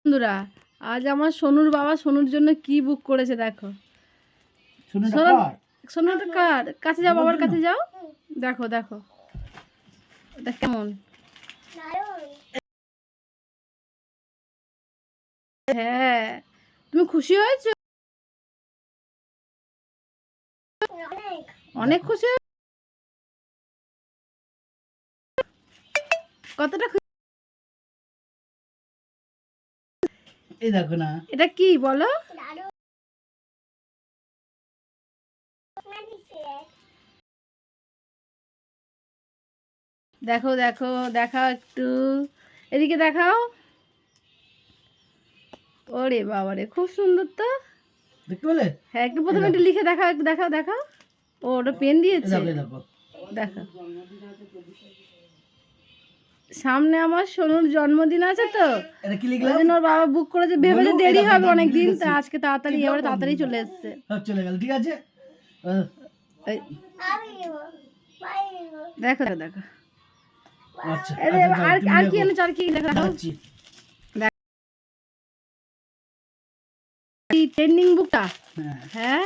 বন্ধুরা, আজ আমার সোনুর বাবা সোনুর জন্য কি বুক করেছে দেখো। সোনুটা কার কাছে যাও, বাবার কাছে যাও, দেখো দেখো দেখ কেমন। হ্যাঁ, তুমি খুশি হয়েছো? অনেক খুশি। কতটা খুশি? এই দেখো না, এটা কি বলো? দেখো দেখো দেখাও একটু, এদিকে দেখাও। ওরে বাবারে, খুব সুন্দর তো। দেখতে পেলে? হ্যাঁ, একটু প্রথমে একটু লিখে দেখাও, একটু দেখাও দেখাও। ও, ওটা পেন দিয়েছে। দেখো দেখো, সামনে আমার সোনুর জন্মদিন আছে তো, এটা কি লিখলাম? ওর বাবা বুক করেছে, ভেবেছে দেরি হবে অনেকদিন, তা আজকে তাড়াতাড়ি এবারে তাড়াতাড়ি চলে এসেছে। সব চলে গেল, ঠিক আছে। দেখো দেখো দেখো, আচ্ছা আর কি এনেছো, আর কি দেখো দেখো। ট্রেন্ডিং বুকটা, হ্যাঁ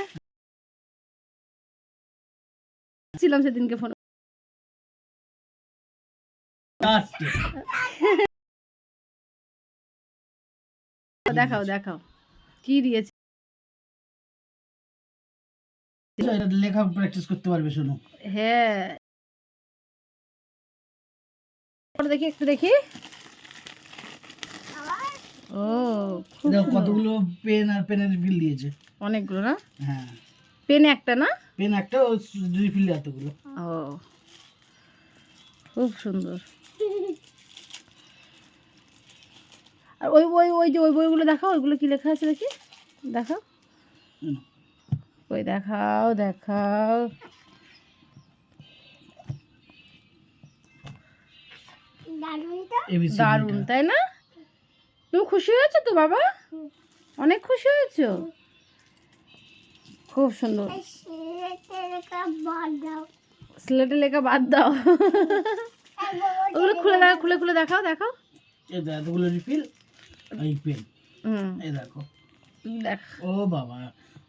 ছিলাম সেদিনকে ফোন। দেখাও দেখাও কি দিয়েছে। লেখা প্র্যাকটিস করতে পারবে শোনো। হ্যাঁ, দেখি একটু দেখি। ও, কতগুলো পেন আর পেনের রিফিল দিয়েছে, অনেকগুলো না? হ্যাঁ, পেন একটা না, পেন একটা, ও রিফিল এতগুলো। ও, খুব সুন্দর। আর ওই ওই ওই যে ওই বইগুলো দেখাও, ওইগুলো কি লেখা আছে দেখি, দেখাও। ওই দেখাও দেখাও। দারুণ, তাই না? তুমি খুশি হয়েছো তো বাবা? অনেক খুশি হয়েছো, খুব সুন্দর। স্লেটে লেখা বাদ দাও। ওগুলো খুলে দেখাও, খুলে খুলে দেখাও দেখাও। এই দেখো এতগুলো রিফিল, এই পেন, এই দেখো। দেখ, ও বাবা,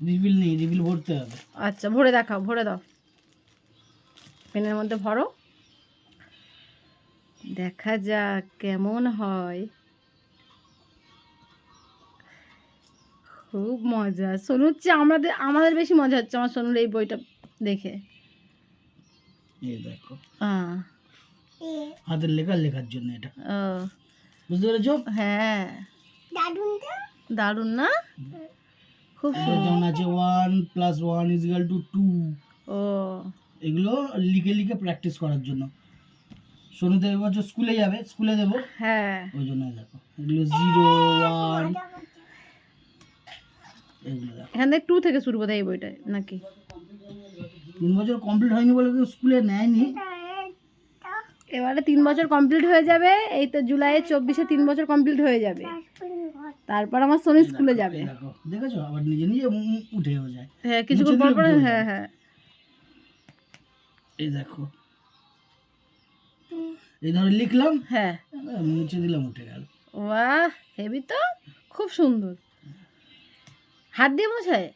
রিফিল নেই, রিফিল ভরতে হবে। আচ্ছা, ভরে দেখাও, ভরে দাও, পেনের মধ্যে ভরো, দেখা যাক কেমন হয়। খুব মজা। সোনু হচ্ছে আমাদের আমাদের বেশি মজা হচ্ছে আমার সোনুর এই বইটা দেখে। এই দেখো, হাতের লেখার জন্য এটা, বুঝতে পেরেছো? হ্যাঁ, দারুণ না? খুব যেমন আছে 1 + 1 = 2। ও, এগুলো লিখে লিখে প্র্যাকটিস করার জন্য। সোনু তো এবছর স্কুলে যাবে, স্কুলে দেবো, হ্যাঁ, ওই জন্য দেখো এগুলো 0 1 এগুলো দেখো। এখান থেকে 2 থেকে শুরু বোধহয় এই বইটা নাকি? 3 বছর কমপ্লিট হয়নি বলে তো স্কুলে নেয়নি। এবারে 3 বছর কমপ্লিট হয়ে যাবে, এই তো জুলাইয়ে 24-এ 3 বছর কমপ্লিট হয়ে যাবে, তারপর আমার সোনু স্কুলে যাবে। দেখো, দেখেছো আবার নিজে নিজে উঠেও যায়। হ্যাঁ, কিছুক্ষণ পর পর, হ্যাঁ হ্যাঁ। এই দেখো, এই ধরে লিখলাম, হ্যাঁ, মুছে দিলাম, উঠে গেল। বাহ, হেভি তো, খুব সুন্দর। হাত দিয়ে মোছায়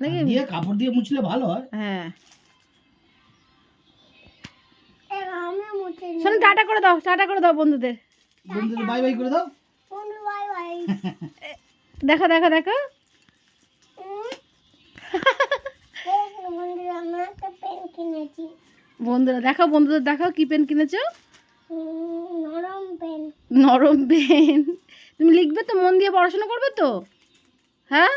নাকি? দিয়ে কাপড় দিয়ে মুছলে ভালো হয়। হ্যাঁ, শোনো, টাটা করে দাও, টাটা করে দাও বন্ধুদের। বন্ধুদের বাই বাই করে দাও। দেখো দেখো দেখো। বন্ধুরা দেখাও, বন্ধুদের দেখাও কি পেন কিনেছো। নরম পেন। তুমি লিখবে তো, মন দিয়ে পড়াশোনা করবে তো? হ্যাঁ।